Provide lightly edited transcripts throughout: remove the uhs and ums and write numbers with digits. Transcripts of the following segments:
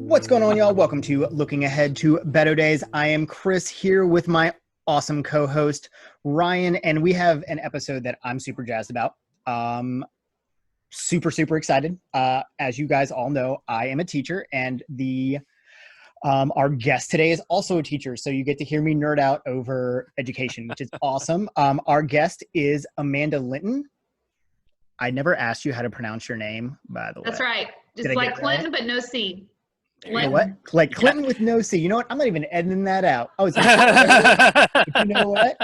What's going on, y'all? Welcome to Looking Ahead to Beto Days. I am Chris here with my awesome co-host, Ryan, and we have an episode that I'm super jazzed about. Super excited. As you guys all know, I am a teacher, and our guest today is also a teacher, so you get to hear me nerd out over education, which is awesome. Our guest is Amanda Linton. I never asked you how to pronounce your name, by the way. That's right. Just like Clinton, right? But no C. You know what? Like Clinton with no C. You know what? I'm not even editing that out. Oh, you know what?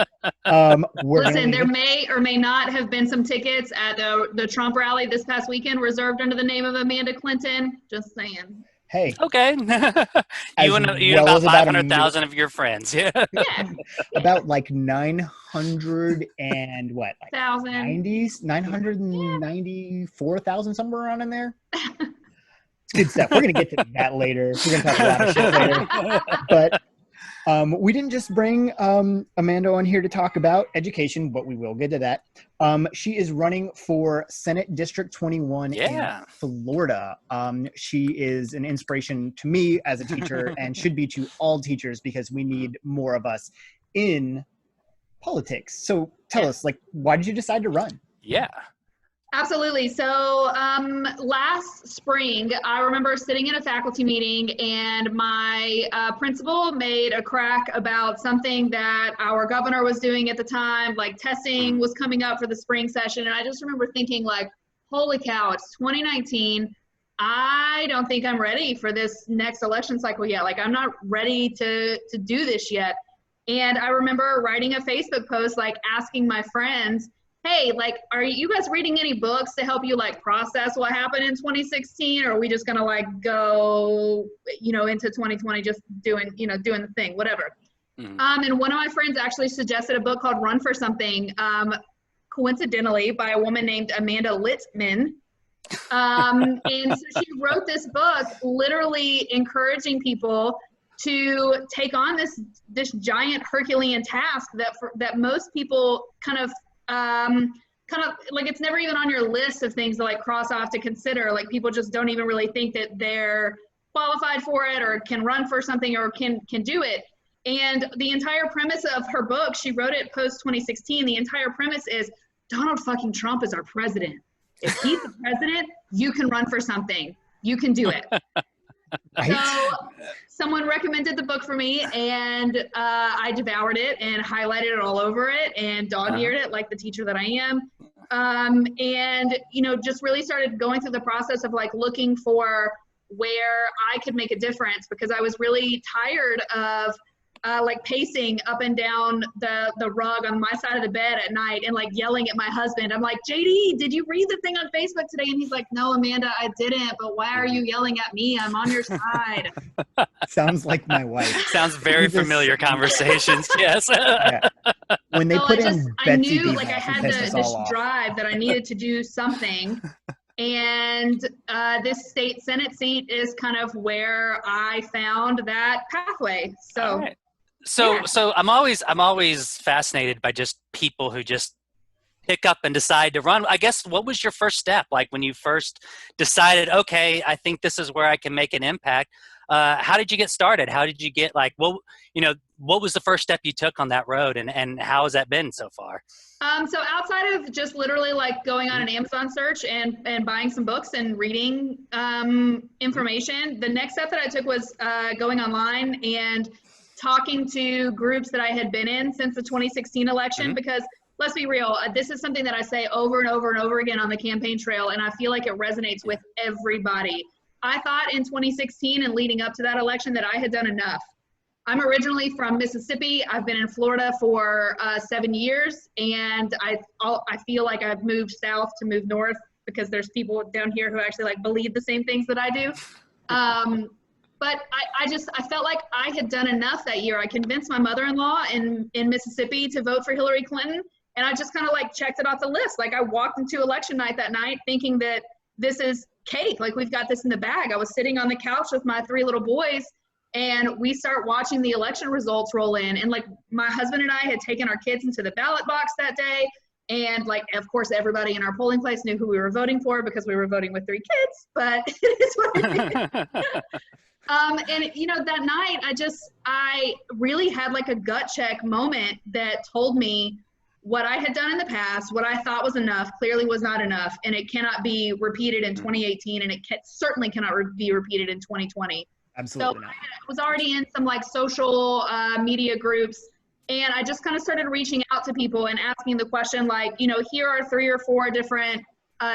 Listen, there may or may not have been some tickets at the Trump rally this past weekend reserved under the name of Amanda Clinton. Just saying. Hey. Okay. you and about 500,000 of your friends. Yeah. About like 900 and what? Like 994,000, somewhere around in there. It's good stuff. We're going to get to that later. We're going to talk a lot of shit later. But we didn't just bring Amanda on here to talk about education, but we will get to that. She is running for Senate District 21 in Florida. She is an inspiration to me as a teacher and should be to all teachers because we need more of us in politics. So tell us, like, why did you decide to run? Yeah. Absolutely. So last spring, I remember sitting in a faculty meeting and my principal made a crack about something that our governor was doing at the time, like testing was coming up for the spring session. And I just remember thinking like, holy cow, it's 2019. I don't think I'm ready for this next election cycle yet. Like I'm not ready to do this yet. And I remember writing a Facebook post, like asking my friends, hey, like, are you guys reading any books to help you like process what happened in 2016? Or are we just gonna like go, into 2020, just doing the thing, whatever. And one of my friends actually suggested a book called Run for Something, coincidentally by a woman named Amanda Littman. And so she wrote this book literally encouraging people to take on this giant Herculean task that most people kind of like it's never even on your list of things to like cross off to consider. Like people just don't even really think that they're qualified for it or can run for something or can do it. And the entire premise of her book, she wrote it post 2016. The entire premise is Donald fucking Trump is our president. If he's the president, you can run for something. You can do it. So someone recommended the book for me and I devoured it and highlighted it all over it and dog-eared it like the teacher that I am. And, just really started going through the process of like looking for where I could make a difference because I was really tired of like pacing up and down the rug on my side of the bed at night and like yelling at my husband. I'm like, JD, did you read the thing on Facebook today? And he's like, no, Amanda, I didn't. But why are you yelling at me? I'm on your side. Sounds like my wife. Sounds very familiar conversations. Yes. Yeah. When they put in I knew like I had this drive that I needed to do something. And this state Senate seat is kind of where I found that pathway. So. Right. So I'm always fascinated by just people who just pick up and decide to run. I guess what was your first step? Like when you first decided, okay, I think this is where I can make an impact. How did you get started? How did you get what was the first step you took on that road and how has that been so far? So outside of just literally like going on an Amazon search and buying some books and reading information, the next step that I took was going online and talking to groups that I had been in since the 2016 election, because let's be real, this is something that I say over and over and over again on the campaign trail, and I feel like it resonates with everybody. I thought in 2016 and leading up to that election that I had done enough. I'm originally from Mississippi. I've been in Florida for 7 years, and I feel like I've moved south to move north because there's people down here who actually like believe the same things that I do. But I felt like I had done enough that year. I convinced my mother-in-law in Mississippi to vote for Hillary Clinton, and I just kind of like checked it off the list. Like I walked into election night that night thinking that this is cake. Like we've got this in the bag. I was sitting on the couch with my 3 little boys And we start watching the election results roll in. And like my husband and I had taken our kids into the ballot box that day. And like, of course, everybody in our polling place knew who we were voting for because we were voting with 3 kids, but it is what it is. And you know, that night I really had like a gut check moment that told me what I had done in the past, what I thought was enough, clearly was not enough. And it cannot be repeated in 2018. And it certainly cannot be repeated in 2020. Absolutely so not. I was already in some like social media groups, and I just kind of started reaching out to people and asking the question like, you know, here are 3 or 4 different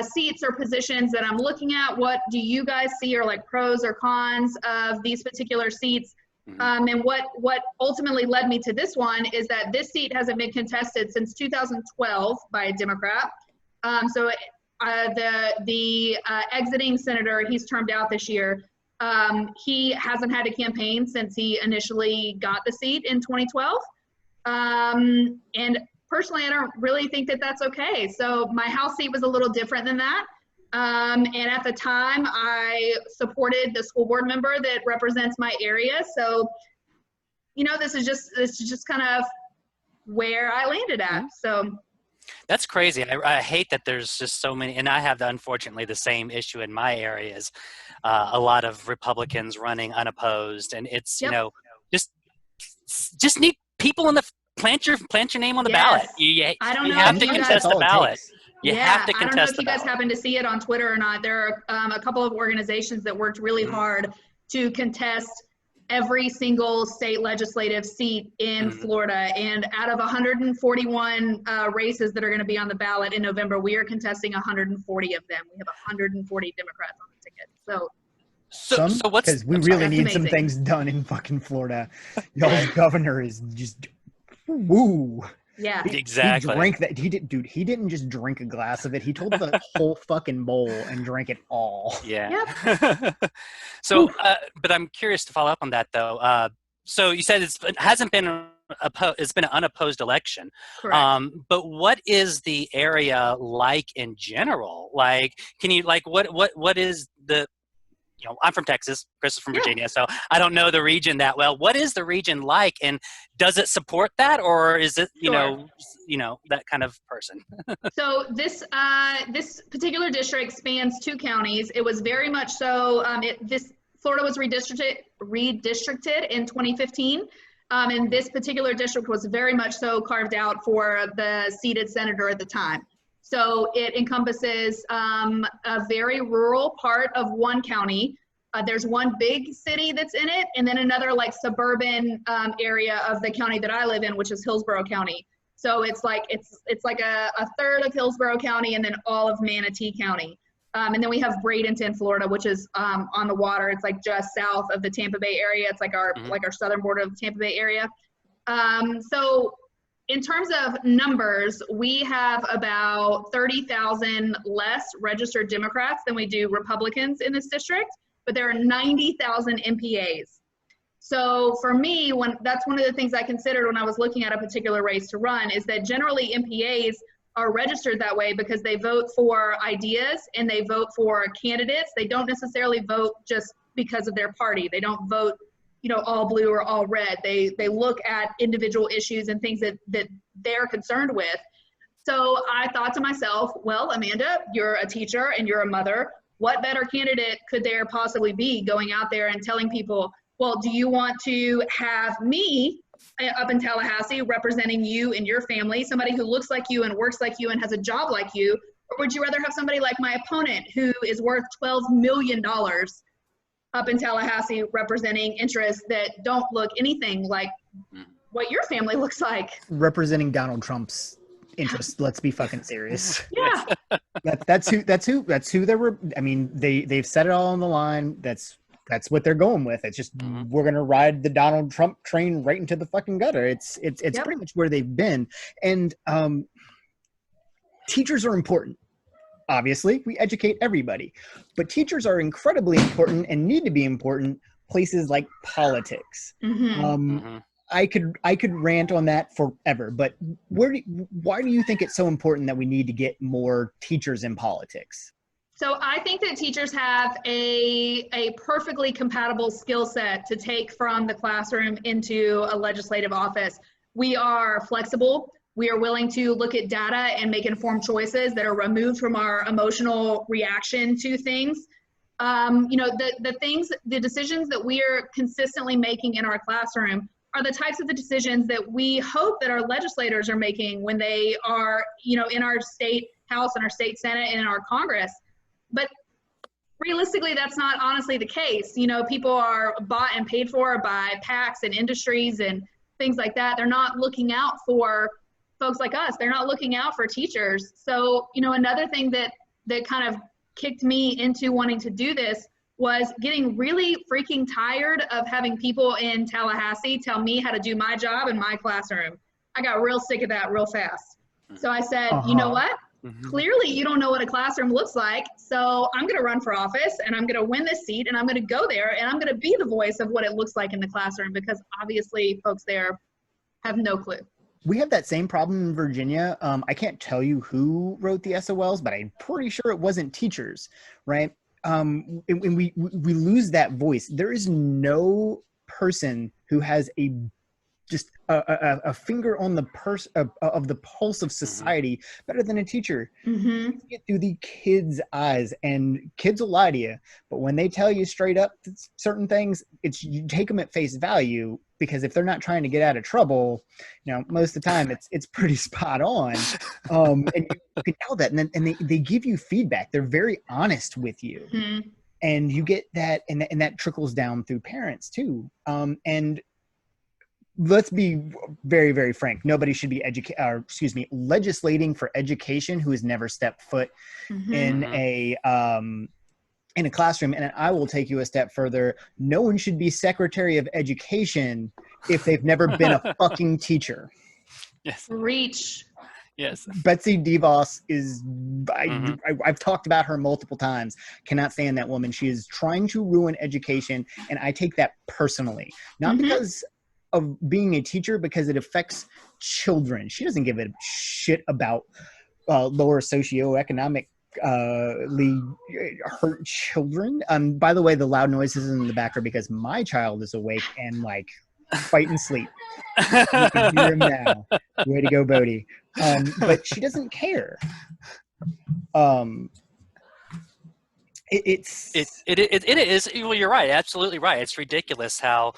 seats or positions that I'm looking at. What do you guys see are like pros or cons of these particular seats? And what ultimately led me to this one is that this seat hasn't been contested since 2012 by a Democrat. So the exiting senator, he's termed out this year. He hasn't had a campaign since he initially got the seat in 2012. And personally, I don't really think that that's okay. So my House seat was a little different than that. And at the time, I supported the school board member that represents my area. So, you know, this is just kind of where I landed at. So. That's crazy. I hate that there's just so many, and I have unfortunately the same issue in my areas. A lot of Republicans running unopposed, and it's you know just need people in the plant your name on the ballot. I don't you know have if to you contest the ballot. You have to I don't know contest if you the guys ballot. happen to see it on Twitter or not. There are a couple of organizations that worked really hard to contest every single state legislative seat in Florida. And out of 141 races that are going to be on the ballot in November, we are contesting 140 of them. We have 140 Democrats on the ticket. So what's, because we really need some things done in fucking Florida. Y'all's governor is just woo. Yeah, exactly. He drank that. He didn't just drink a glass of it. He told the whole fucking bowl and drank it all. Yeah. Yep. So, but I'm curious to follow up on that though. So you said it's been an unopposed election. Correct. But what is the area like in general? Like, can you what is the, you know, I'm from Texas, Chris is from Virginia, so I don't know the region that well. What is the region like, and does it support that, or is it, you know, that kind of person? So this particular district spans 2 counties. It was very much so. Florida was redistricted in 2015, and this particular district was very much so carved out for the seated senator at the time. So it encompasses a very rural part of one county. There's one big city that's in it, and then another like suburban area of the county that I live in, which is Hillsborough County. So it's like a third of Hillsborough County and then all of Manatee County. And then we have Bradenton, Florida, which is on the water. It's like just south of the Tampa Bay area. It's like our southern border of the Tampa Bay area. So in terms of numbers, we have about 30,000 less registered Democrats than we do Republicans in this district, but there are 90,000 MPAs. So for me, that's one of the things I considered when I was looking at a particular race to run, is that generally MPAs are registered that way because they vote for ideas and they vote for candidates. They don't necessarily vote just because of their party. They don't vote, you know, all blue or all red. They look at individual issues and things that they're concerned with. So I thought to myself, well, Amanda, you're a teacher and you're a mother. What better candidate could there possibly be going out there and telling people, well, do you want to have me up in Tallahassee representing you and your family, somebody who looks like you and works like you and has a job like you? Or would you rather have somebody like my opponent who is worth $12 million up in Tallahassee representing interests that don't look anything like what your family looks like? Representing Donald Trump's interests. Let's be fucking serious. Yeah. That's who they were. I mean, they've set it all on the line. That's what they're going with. It's just we're gonna ride the Donald Trump train right into the fucking gutter. It's pretty much where they've been. And teachers are important. Obviously, we educate everybody, but teachers are incredibly important and need to be important places like politics. I could rant on that forever, but why do you think it's so important that we need to get more teachers in politics? So I think that teachers have a perfectly compatible skill set to take from the classroom into a legislative office. We are flexible. We are willing to look at data and make informed choices that are removed from our emotional reaction to things. You know, the decisions that we are consistently making in our classroom are the types of the decisions that we hope that our legislators are making when they are, you know, in our state House and our state Senate and in our Congress. But realistically, that's not honestly the case. You know, people are bought and paid for by PACs and industries and things like that. They're not looking out for folks like us. They're not looking out for teachers. So, you know, another thing that kind of kicked me into wanting to do this was getting really freaking tired of having people in Tallahassee tell me how to do my job in my classroom. I got real sick of that real fast. So I said, you know what? Clearly you don't know what a classroom looks like. So I'm going to run for office and I'm going to win this seat and I'm going to go there and I'm going to be the voice of what it looks like in the classroom, because obviously folks there have no clue. We have that same problem in Virginia. I can't tell you who wrote the SOLs, but I'm pretty sure it wasn't teachers, right? And we lose that voice. There is no person who has just a finger on the of the pulse of society better than a teacher. You get through the kids' eyes, and kids will lie to you, but when they tell you straight up certain things, you take them at face value, because if they're not trying to get out of trouble, you know, most of the time it's pretty spot on. And you can tell that, and they give you feedback. They're very honest with you, and you get that, and that trickles down through parents too. And let's be very, very frank. Nobody should be legislating for education who has never stepped foot in a classroom. And I will take you a step further. No one should be Secretary of Education if they've never been a fucking teacher. Yes. Reach. Yes. Betsy DeVos is, I've talked about her multiple times. Cannot stand that woman. She is trying to ruin education. And I take that personally, not because of being a teacher, because it affects children. She doesn't give a shit about lower socioeconomic hurt children. By the way, the loud noises in the back are because my child is awake and like fighting sleep. You can hear him now. Way to go, Bodhi. But she doesn't care. It is. Well, you're right. Absolutely right. It's ridiculous how,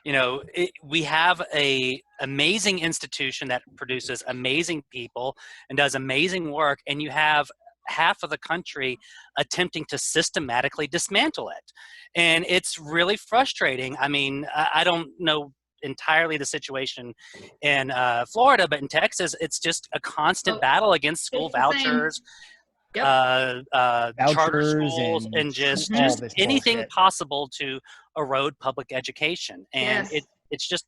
you know, we have a amazing institution that produces amazing people and does amazing work, and you have half of the country attempting to systematically dismantle it. And it's really frustrating. I mean, I don't know entirely the situation in Florida, but in Texas, it's just a constant battle against school vouchers, charter schools, and just anything bullshit possible to erode public education. And it's just,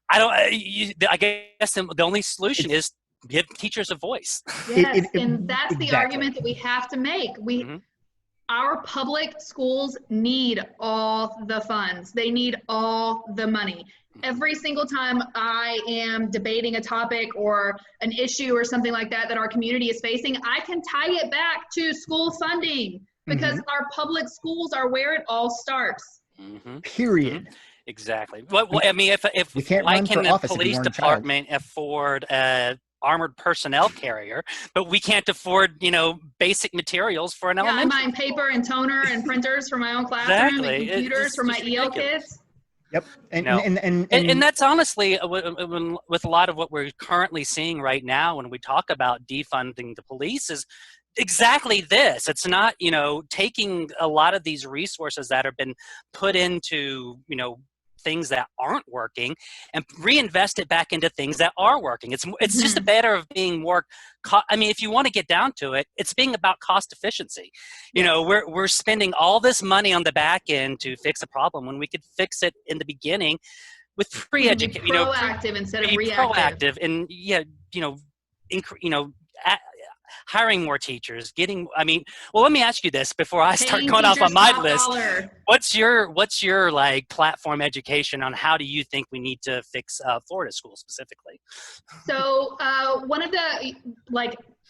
I guess the only solution is give teachers a voice. Yes, and that's the argument that we have to make. Our public schools need all the funds. They need all the money. Every single time I am debating a topic or an issue or something like that our community is facing, I can tie it back to school funding, because our public schools are where it all starts. Period. Exactly. Well, I mean, if why can the police department afford a armored personnel carrier, but we can't afford, you know, basic materials for an elementary? I'm buying paper and toner and printers for my own classroom and computers for my EL kids. Yep. And that's honestly with a lot of what we're currently seeing right now when we talk about defunding the police is exactly this. It's not, you know, taking a lot of these resources that have been put into, you know, things that aren't working and reinvest it back into things that are working. It's just a matter of being more, I mean, if you want to get down to it, it's being about cost efficiency. You know, we're spending all this money on the back end to fix a problem when we could fix it in the beginning with pre-education. You know, proactive instead of reactive. Proactive and hiring more teachers, well, let me ask you this before I start going off on my list. What's your like platform education on how do you think we need to fix Florida schools specifically? So one of the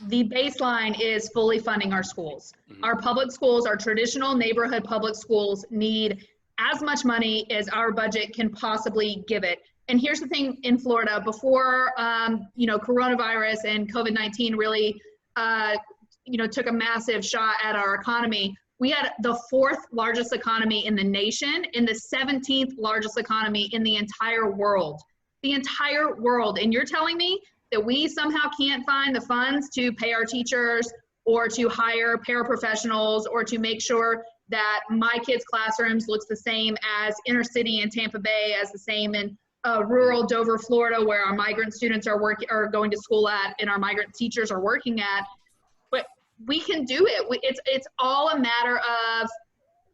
the baseline is fully funding our schools. Mhm. Our public schools, our traditional neighborhood public schools need as much money as our budget can possibly give it. And here's the thing in Florida, before, coronavirus and COVID-19 really, took a massive shot at our economy, we had the 4th largest economy in the nation and the 17th largest economy in the entire world. The entire world. And you're telling me that we somehow can't find the funds to pay our teachers or to hire paraprofessionals or to make sure that my kids' classrooms looks the same as inner city in Tampa Bay, as the same in rural Dover, Florida, where our migrant students are going to school at and our migrant teachers are working at. But we can do it. It's all a matter of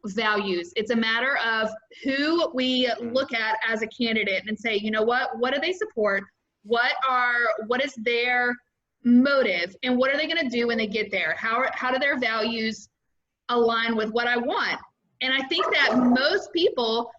values. It's a matter of who we look at as a candidate and say, you know what do they support? What is their motive? And what are they going to do when they get there? How do their values align with what I want? And I think that most people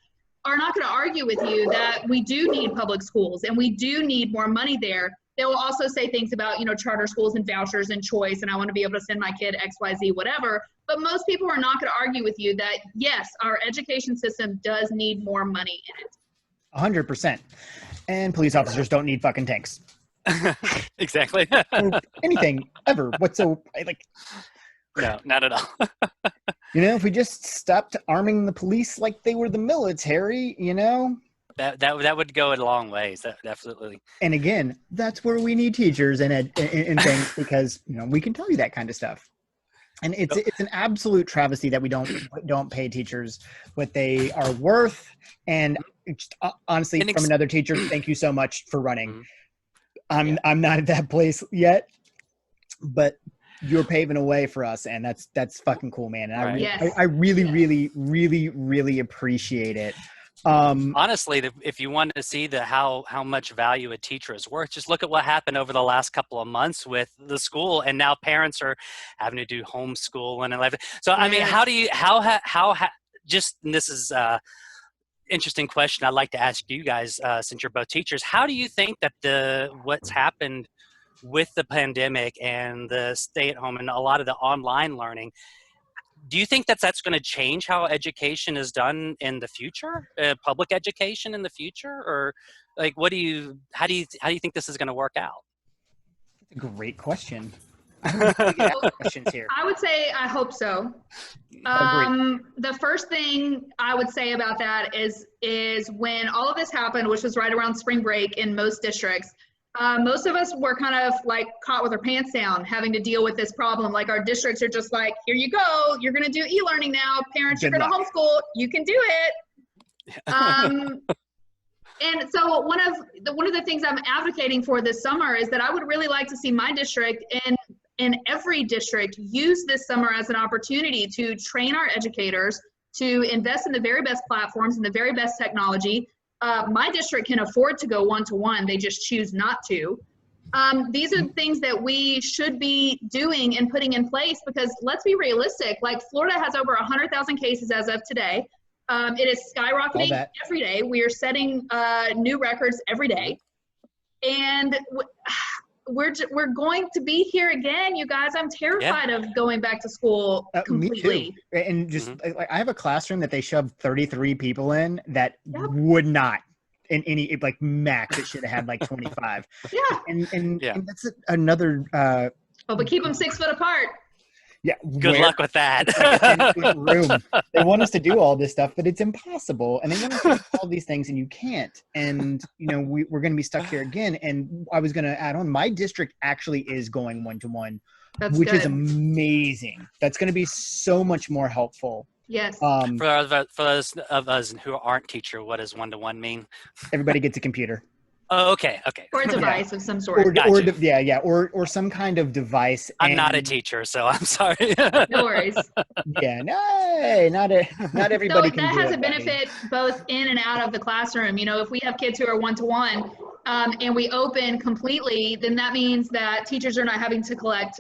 are not going to argue with you that we do need public schools and we do need more money there. They will also say things about, charter schools and vouchers and choice, and I want to be able to send my kid XYZ, whatever. But most people are not going to argue with you that, yes, our education system does need more money in it. 100%. And police officers don't need fucking tanks. Exactly. Or anything ever. No, not at all. If we just stopped arming the police like they were the military, That would go a long ways. Definitely. And again, that's where we need teachers and things because we can tell you that kind of stuff. And it's an absolute travesty that we don't pay teachers what they are worth. And honestly, from another teacher, thank you so much for running. Mm-hmm. I'm not at that place yet, but you're paving a way for us, and that's fucking cool, man. And I really appreciate it. Honestly, if you want to see how much value a teacher is worth, just look at what happened over the last couple of months with the school, and now parents are having to do homeschool and everything. So I mean, and this is interesting question I'd like to ask you guys since you're both teachers. How do you think that what's happened with the pandemic and the stay-at-home and a lot of the online learning, do you think that's going to change how education is done in the future, public education in the future, or how do you think this is going to work out? That's a great question. Questions here. I would say I hope so. The first thing I would say about that is when all of this happened, which was right around spring break in most districts, most of us were kind of caught with our pants down having to deal with this problem. Our districts are just here you go, you're going to do e-learning now, parents, you're going to homeschool, you can do it. And so one of the things I'm advocating for this summer is that I would really like to see my district and every district use this summer as an opportunity to train our educators to invest in the very best platforms and the very best technology. My district can afford to go one-to-one, they just choose not to. These are things that we should be doing and putting in place because let's be realistic, Florida has over 100,000 cases as of today. It is skyrocketing every day. We are setting new records every day. And we're going to be here again, you guys. I'm terrified of going back to school completely. Me too. And just I have a classroom that they shoved 33 people in that would not in any max. It should have had 25. Yeah. And that's another. But keep them 6 foot apart. Yeah. Good luck with that. Room. They want us to do all this stuff, but it's impossible. And they want us to do all these things, and you can't. And we're going to be stuck here again. And I was going to add on, my district actually is going one-to-one, which is amazing. That's going to be so much more helpful. Yes. For those of us who aren't teacher, what does one-to-one mean? Everybody gets a computer. Oh, okay. Or a device of some sort. Or some kind of device. I'm not a teacher, so I'm sorry. No worries. Yeah, not everybody can do it. That has a benefit both in and out of the classroom. If we have kids who are one-to-one and we open completely, then that means that teachers are not having to collect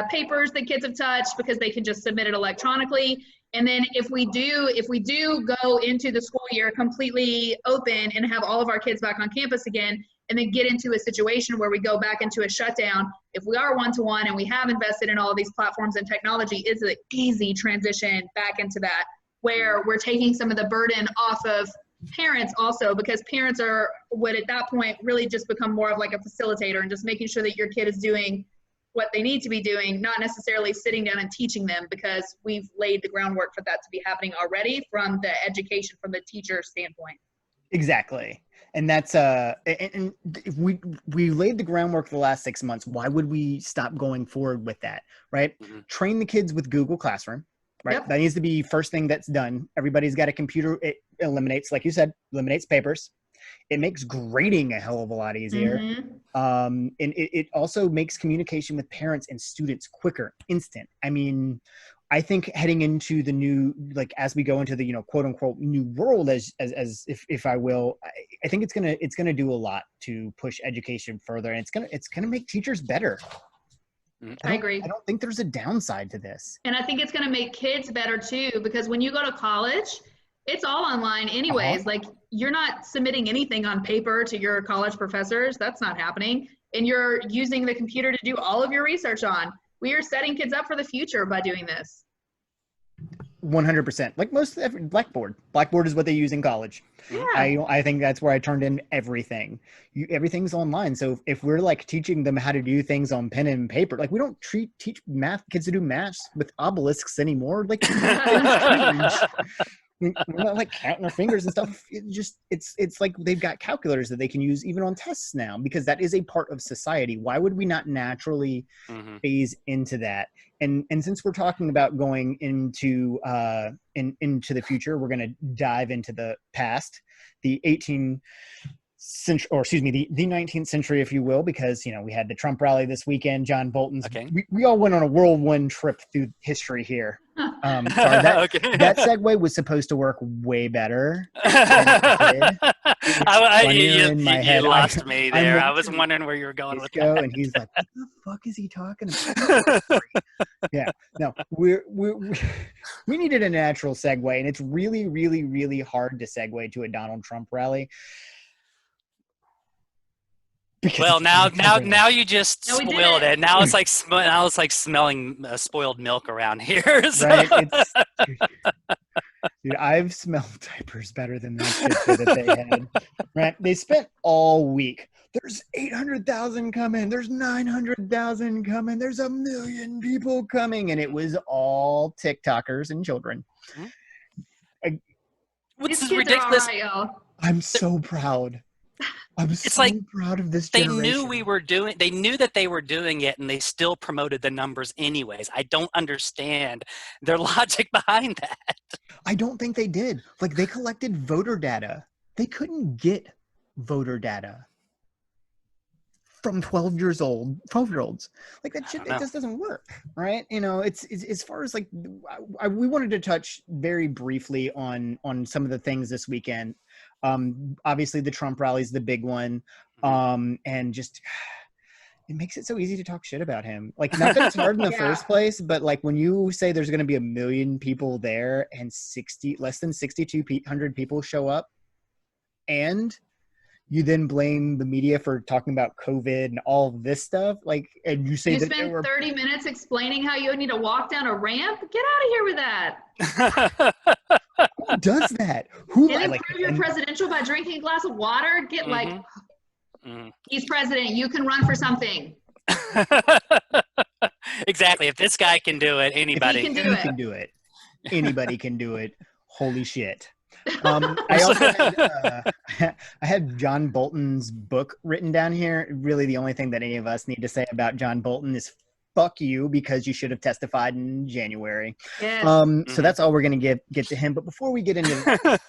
papers that kids have touched because they can just submit it electronically. And then if we do go into the school year completely open and have all of our kids back on campus again, and then get into a situation where we go back into a shutdown. If we are one-to-one and we have invested in all these platforms and technology, it's an easy transition back into that, where we're taking some of the burden off of parents also, because parents would at that point really just become more of like a facilitator and just making sure that your kid is doing what they need to be doing, not necessarily sitting down and teaching them, because we've laid the groundwork for that to be happening already from the education, from the teacher standpoint. Exactly. And that's and if we laid the groundwork for the last 6 months, why would we stop going forward with that, right? Train the kids with Google Classroom, right? Yep. That needs to be first thing that's done. Everybody's got a computer. It eliminates, like you said, eliminates papers. It makes grading a hell of a lot easier. And it also makes communication with parents and students quicker, instant. I mean, I think heading into the new, like, as we go into the, quote unquote new world, as if I will, I think it's gonna do a lot to push education further, and it's gonna make teachers better. I agree. I don't think there's a downside to this. And I think it's going to make kids better too, because when you go to college, it's all online anyways. Like, you're not submitting anything on paper to your college professors. That's not happening. And you're using the computer to do all of your research on. We are setting kids up for the future by doing this. 100%. Like most Blackboard. Blackboard is what they use in college. Yeah. I think that's where I turned in everything. Everything's online. So if we're like teaching them how to do things on pen and paper, like we don't teach math kids to do math with obelisks anymore. Like we're not like counting our fingers and stuff. It's like they've got calculators that they can use even on tests now, because that is a part of society. Why would we not naturally phase into that? And since we're talking about going into the future, we're going to dive into the past, the 18th century, or excuse me, the 19th century, if you will, because we had the Trump rally this weekend. John Bolton's. Okay. We all went on a whirlwind trip through history here. Sorry, that segue was supposed to work way better. You lost me there. I was wondering where you were going with that. And he's like, "What the fuck is he talking about?" Yeah, no, we needed a natural segue, and it's really, really, really hard to segue to a Donald Trump rally. Well, now you just spoiled it. Now it's like smelling spoiled milk around here. So. Right? Dude, I've smelled diapers better than that shit that they had. Right? They spent all week. There's 800,000 coming. There's 900,000 coming. There's 1 million people coming, and it was all TikTokers and children. Which is ridiculous. I'm so proud. It's so proud of this generation. They knew that they were doing it, and they still promoted the numbers anyways. I don't understand their logic behind that. I don't think they did. Like, they collected voter data. They couldn't get voter data from 12-year-olds. Like, that shit, it just doesn't work, right? It's as far as like, we wanted to touch very briefly on some of the things this weekend. Obviously the Trump rally is the big one. And just, it makes it so easy to talk shit about him. Like, not that it's hard in the first place, but like when you say there's going to be 1 million people there and less than 6,200 people show up, and you then blame the media for talking about COVID and all of this stuff, like, and you say you that spend 30 minutes explaining how you need to walk down a ramp. Get out of here with that. Who does that? Who and then prove you're presidential by drinking a glass of water? Get he's president. You can run for something. Exactly. If this guy can do it, anybody can do it. Anybody can do it. Holy shit. I also had John Bolton's book written down here. Really, the only thing that any of us need to say about John Bolton is fuck you, because you should have testified in January. Yes. So that's all we're going to get to him. But before we get into that,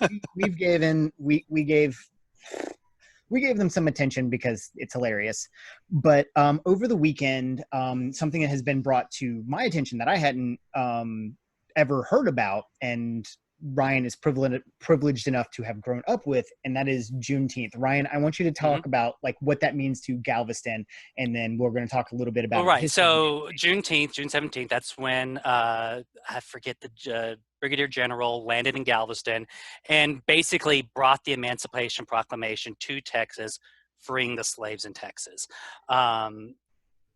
we gave them some attention because it's hilarious. But over the weekend, something that has been brought to my attention that I hadn't ever heard about, and Ryan is privileged enough to have grown up with, and that is Juneteenth. Ryan, I want you to talk about like what that means to Galveston, and then we're going to talk a little bit about So Juneteenth, June 17th, that's when I forget the Brigadier General landed in Galveston and basically brought the Emancipation Proclamation to Texas freeing the slaves in Texas.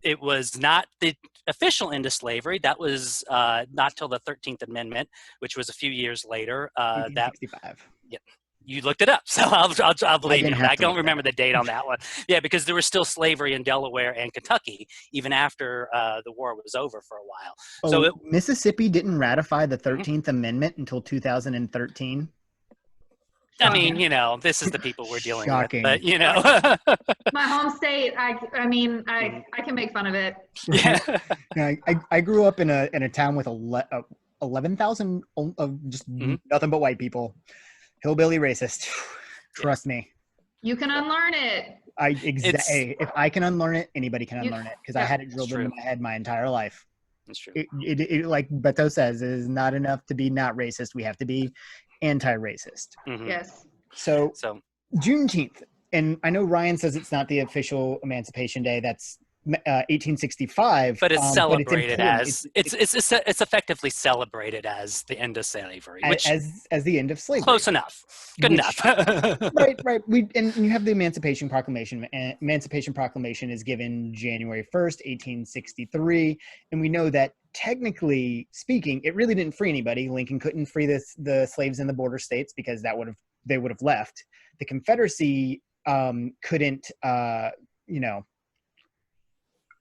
It was not the official end of slavery. That was not till the 13th Amendment, which was a few years later. That 1865. Yeah, you looked it up, so I'll believe you. I don't remember the date on that one. Yeah, because there was still slavery in Delaware and Kentucky even after the war was over for a while. So Mississippi didn't ratify the 13th Amendment until 2013. I mean, you know, this is the people we're dealing Shocking. with, but you know. My home state, I mean, I can make fun of it. Yeah. I grew up in a town with 11,000 of just nothing but white people. Hillbilly racist. Trust me. You can unlearn it. If I can unlearn it, anybody can unlearn it, because I had it drilled into my head my entire life. That's true. It like Beto says, it is not enough to be not racist. We have to be anti-racist. Mm-hmm. Yes. So Juneteenth, and I know Ryan says it's not the official Emancipation Day. That's 1865, but it's celebrated but it's effectively celebrated as the end of slavery, which as the end of slavery. Close enough, good enough. right. And you have the Emancipation Proclamation. Emancipation Proclamation is given January 1st, 1863, and we know that technically speaking, it really didn't free anybody. Lincoln couldn't free the slaves in the border states because they would have left. The Confederacy couldn't,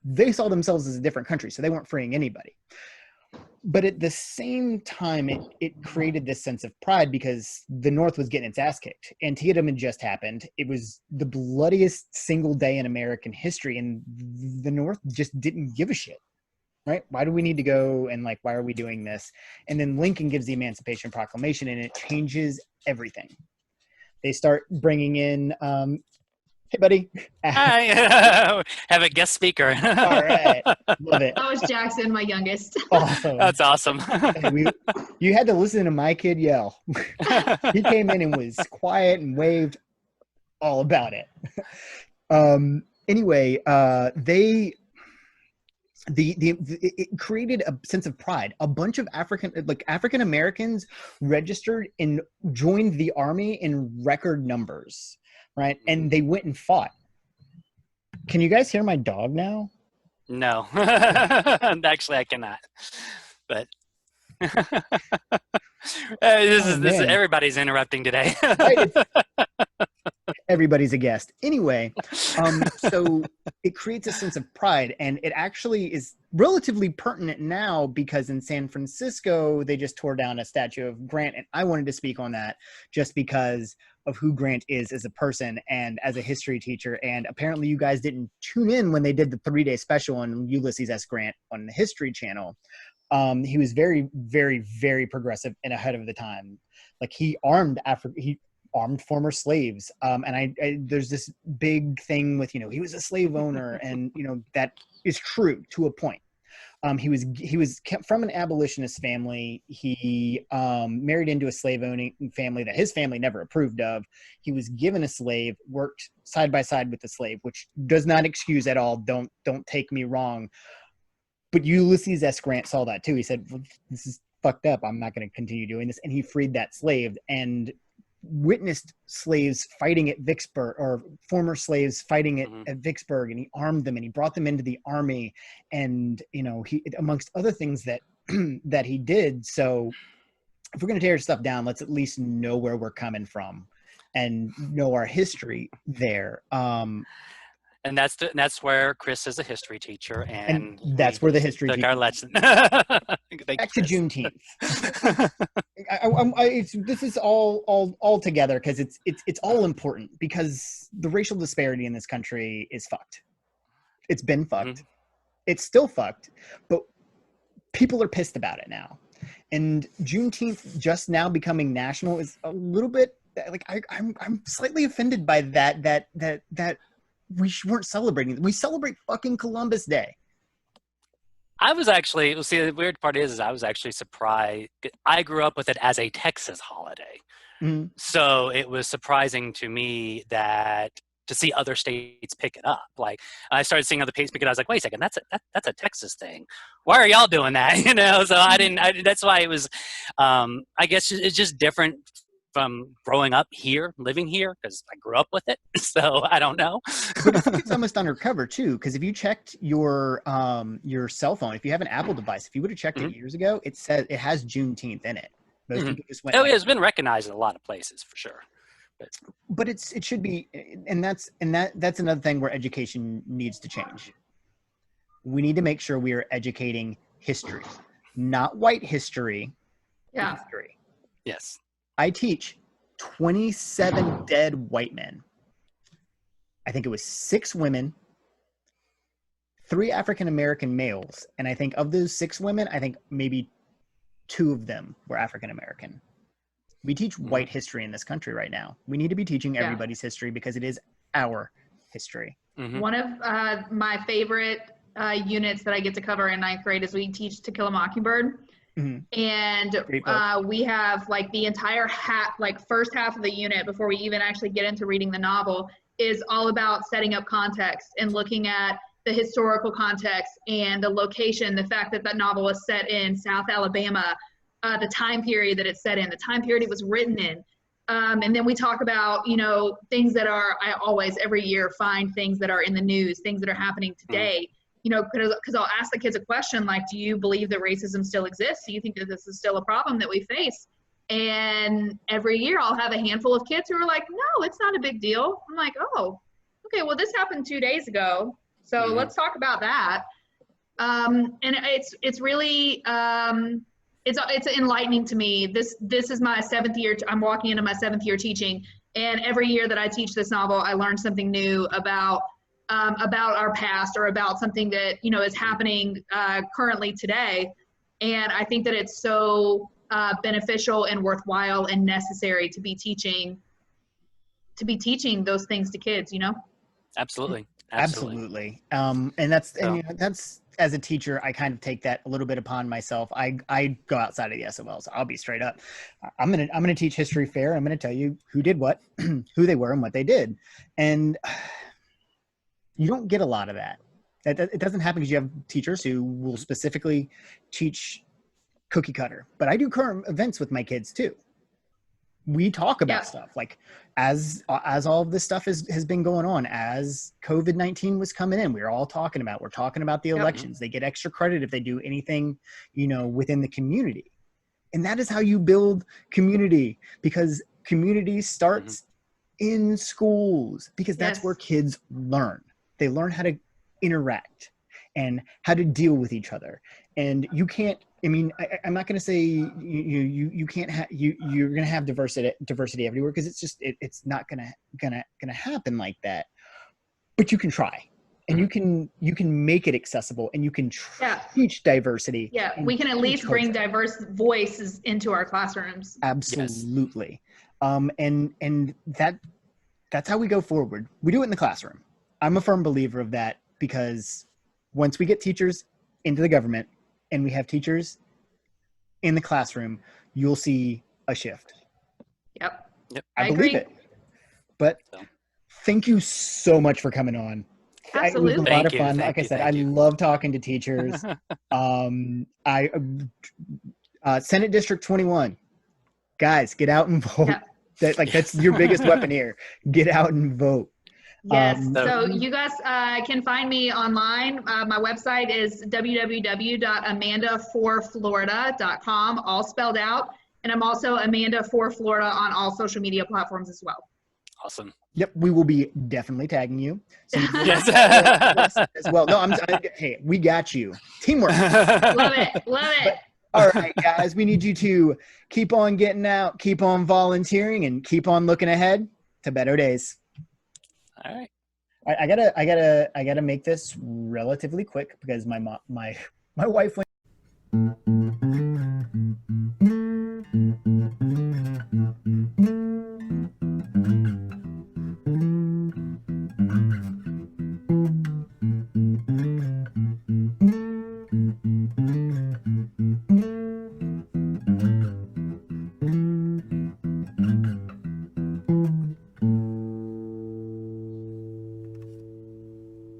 they saw themselves as a different country, so they weren't freeing anybody. But at the same time, it created this sense of pride because the North was getting its ass kicked. Antietam had just happened. It was the bloodiest single day in American history, and the North just didn't give a shit, right? Why do we need to go, and like, why are we doing this? And then Lincoln gives the Emancipation Proclamation, and it changes everything. They start bringing in hey, buddy. Hi. Have a guest speaker. All right. Love it. That was Jackson, my youngest. Awesome. That's awesome. You had to listen to my kid yell. He came in and was quiet and waved all about it. Anyway, it created a sense of pride. A bunch of African Americans registered and joined the army in record numbers. Right, and they went and fought. Can you guys hear my dog now? No, actually, I cannot. But this is everybody's interrupting today. Everybody's a guest. Anyway, so it creates a sense of pride, and it actually is relatively pertinent now because in San Francisco, they just tore down a statue of Grant, and I wanted to speak on that just because of who Grant is as a person and as a history teacher. And apparently you guys didn't tune in when they did the 3-day special on Ulysses S Grant on the History Channel. He was very, very, very progressive and ahead of the time. Like he armed former slaves. And there's this big thing with, he was a slave owner, and, that is true to a point. He was kept from an abolitionist family. He married into a slave owning family that his family never approved of. He was given a slave, worked side by side with the slave, which does not excuse at all. Don't take me wrong. But Ulysses S. Grant saw that too. He said, well, this is fucked up. I'm not going to continue doing this. And he freed that slave and witnessed slaves fighting at Vicksburg, or former slaves fighting at Vicksburg, and he armed them and he brought them into the army, and he, amongst other things that that he did. So if we're going to tear stuff down, let's at least know where we're coming from and know our history there. And that's where Chris is a history teacher, and that's where the history took our lesson. Back to Juneteenth. This is all together because it's all important, because the racial disparity in this country is fucked. It's been fucked. Mm-hmm. It's still fucked, but people are pissed about it now. And Juneteenth just now becoming national is a little bit like I'm slightly offended by that we weren't celebrating. We celebrate fucking Columbus Day. I was actually, the weird part is I was actually surprised. I grew up with it as a Texas holiday. Mm-hmm. So it was surprising to me to see other states pick it up. Like I started seeing other states pick it up. I was like, wait a second, that's a Texas thing. Why are y'all doing that? So that's why it was, I guess it's just different from growing up here, living here, because I grew up with it. So I don't know. But it's almost undercover too, because if you checked your cell phone, if you have an Apple device, if you would have checked it years ago, it says it has Juneteenth in it. Most people just went. Oh, it's been recognized in a lot of places for sure. But it should be, and that's another thing where education needs to change. We need to make sure we are educating history, not white history. Yeah. History. Yes. I teach 27 dead white men. I think it was 6 women, 3 African-American males. And I think of those 6 women, I think maybe 2 of them were African-American. We teach white history in this country right now. We need to be teaching everybody's history because it is our history. One of my favorite units that I get to cover in 9th grade is we teach To Kill a Mockingbird. And we have like the entire first half of the unit before we even actually get into reading the novel is all about setting up context and looking at the historical context and the location, the fact that that novel is set in South Alabama, the time period that it's set in, the time period it was written in. And then we talk about, things that I always every year find things that are in the news, things that are happening today. Because I'll ask the kids a question like, do you believe that racism still exists? Do you think that this is still a problem that we face? And every year I'll have a handful of kids who are like, no, it's not a big deal. I'm like, oh, okay, well, this happened 2 days ago. So let's talk about that. And it's really, it's enlightening to me. This is my 7th year. I'm walking into my 7th year teaching. And every year that I teach this novel, I learn something new about our past or about something that, is happening currently today. And I think that it's so beneficial and worthwhile and necessary to be teaching those things to kids, Absolutely. And that's as a teacher, I kind of take that a little bit upon myself. I go outside of the SOL, so I'll be straight up. I'm gonna teach history fair. I'm gonna tell you who did what, who they were, and what they did. And you don't get a lot of that. It doesn't happen because you have teachers who will specifically teach cookie cutter. But I do current events with my kids too. We talk about stuff like as all of this stuff has been going on, as COVID-19 was coming in, we're talking about the elections. They get extra credit if they do anything, within the community. And that is how you build community, because community starts in schools, because that's where kids learn. They learn how to interact and how to deal with each other. And you can't, I'm not going to say you can't have, you're going to have diversity everywhere, because it's not going to happen like that. But you can try, and you can make it accessible, and you can teach diversity. Yeah, we can at least bring diverse voices into our classrooms. Absolutely. And that's how we go forward. We do it in the classroom. I'm a firm believer of that, because once we get teachers into the government and we have teachers in the classroom, you'll see a shift. Yep. I believe it. But thank you so much for coming on. Absolutely. It was a lot of fun. Like I said, I love talking to teachers. Senate District 21. Guys, get out and vote. That's your biggest weapon here. Get out and vote. Yes. So you guys can find me online. My website is www.amandaforflorida.com, all spelled out. And I'm also Amanda for Florida on all social media platforms as well. Awesome. Yep, we will be definitely tagging you. So yes. As well. No, hey, we got you. Teamwork. Love it. But, all right, guys, we need you to keep on getting out, keep on volunteering, and keep on looking ahead to better days. All right. I gotta make this relatively quick, because my wife went.